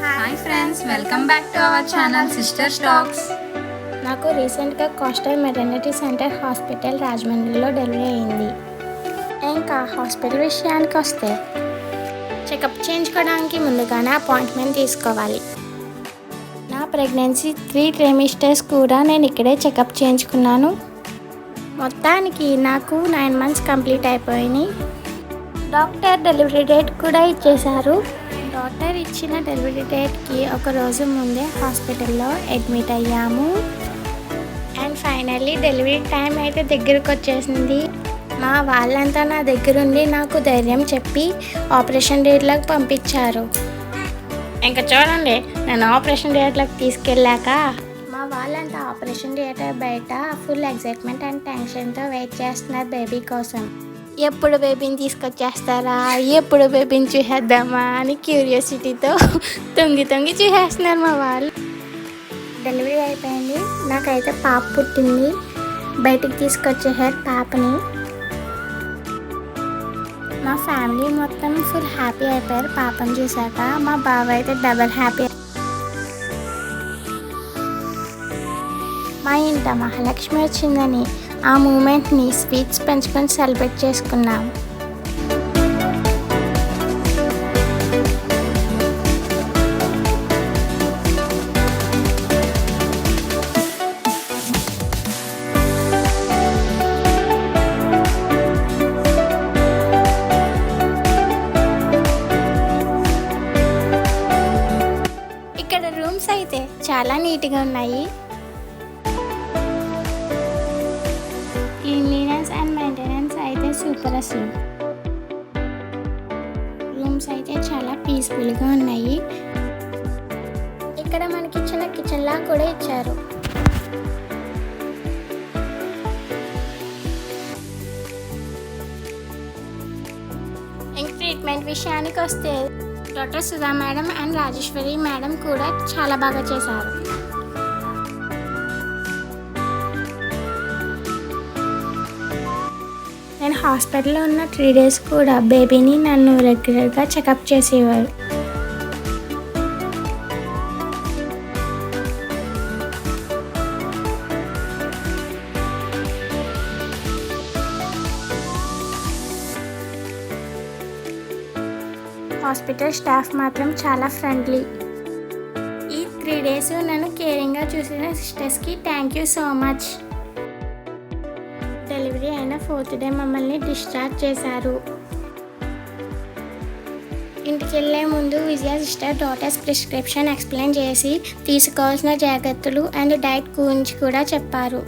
Hi friends, welcome back to our channel sister talks. నాకు రీసెంట్గా coastal maternity centre hospital రాజమండ్రిలో delivery అయింది. ఇంకా హాస్పిటల్ విషయానికి వస్తే చెకప్ చేయించుకోవడానికి ముందుగానే అపాయింట్మెంట్ తీసుకోవాలి. నా ప్రెగ్నెన్సీ 3 ట్రైమిస్టర్స్ కూడా నేను ఇక్కడే చెకప్ చేయించుకున్నాను. మొత్తానికి నాకు 9 months కంప్లీట్ అయిపోయినాయి. డాక్టర్ డెలివరీ డేట్ కూడా ఇచ్చేశారు. డాక్టర్ ఇచ్చిన డెలివరీ డేట్కి ఒక రోజు ముందే హాస్పిటల్లో అడ్మిట్ అయ్యాము. అండ్ ఫైనల్లీ డెలివరీ టైం అయితే దగ్గరకు వచ్చేసింది. మా వాళ్ళంతా నా దగ్గరుండి నాకు ధైర్యం చెప్పి ఆపరేషన్ థియేటర్లకు పంపించారు. ఇంకా చూడండి, నేను ఆపరేషన్ థియేటర్లకు తీసుకెళ్ళాక మా వాళ్ళంతా ఆపరేషన్ థియేటర్ బయట ఫుల్ ఎక్సైట్మెంట్ అండ్ టెన్షన్తో వెయిట్ చేస్తున్నారు బేబీ కోసం. ఎప్పుడు బేబీని తీసుకొచ్చేస్తారా, ఎప్పుడు బేబీని చూసేద్దామా అని క్యూరియాసిటీతో తొంగి చూసేస్తున్నారు మా వాళ్ళు. డెలివరీ అయిపోయింది. నాకైతే పాప పుట్టింది. బయటికి తీసుకొచ్చేసారు పాపని. మా ఫ్యామిలీ మొత్తం ఫుల్ హ్యాపీ అయిపోయారు పాపని చూసాక. మా బావ అయితే డబల్ హ్యాపీ. మా ఇంట మహాలక్ష్మి వచ్చిందని ఆ మూమెంట్ని స్వీట్స్ పెంచుకొని సెలబ్రేట్ చేసుకున్నాం. ఇక్కడ రూమ్స్ అయితే చాలా నీట్గా ఉన్నాయి. క్లీన్లీనెస్ అండ్ మెయింటెనెన్స్ అయితే సూపర్. అసలు రూమ్స్ అయితే చాలా పీస్ఫుల్గా ఉన్నాయి. ఇక్కడ మనకి చిన్న కిచెన్ లా కూడా ఇచ్చారు. ఇంక ట్రీట్మెంట్ విషయానికి వస్తే doctor Sudha madam and Rajeshwari madam కూడా చాలా బాగా చేశారు. నేను హాస్పిటల్లో ఉన్న 3 days కూడా బేబీని నన్ను రెగ్యులర్గా చెకప్ చేసేవారు. హాస్పిటల్ స్టాఫ్ మాత్రం చాలా ఫ్రెండ్లీ. ఈ 3 days నన్ను కేరింగ్గా చూసిన సిస్టర్స్కి thank you so much. Delivery అయిన 4th day మమ్మల్ని డిశ్చార్జ్ చేశారు. ఇంటికి వెళ్ళే ముందు Vijaya sister doctors prescription explain చేసి తీసుకోవాల్సిన జాగ్రత్తలు అండ్ డైట్ గురించి కూడా చెప్పారు.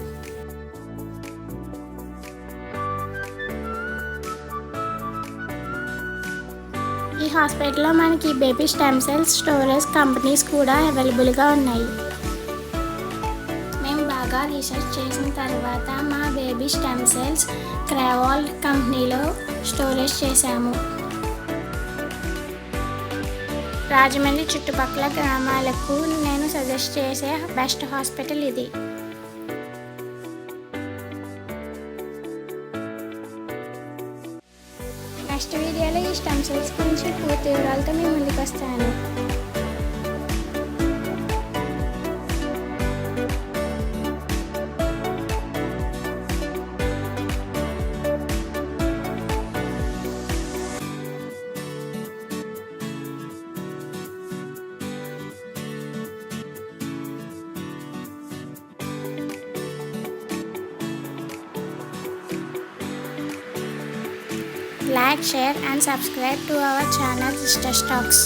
ఈ హాస్పిటల్లో మనకి baby stem cells storage companies కూడా అవైలబుల్గా ఉన్నాయి. మేము బాగా రీసెర్చ్ చేసిన తర్వాత మా బేబీ స్టెమ్ సెల్స్ క్రావాల్ కంపెనీలో స్టోరేజ్ చేశాము. రాజమండ్రి చుట్టుపక్కల గ్రామాలకు నేను సజెస్ట్ చేసే బెస్ట్ హాస్పిటల్ ఇది. నెక్స్ట్ వీడియోలో ఈ స్టెమ్ సెల్స్ గురించి పూర్తి వివరాలతో మీ ముందుకు వస్తాను. Like, share and subscribe to our channel Sister Talks.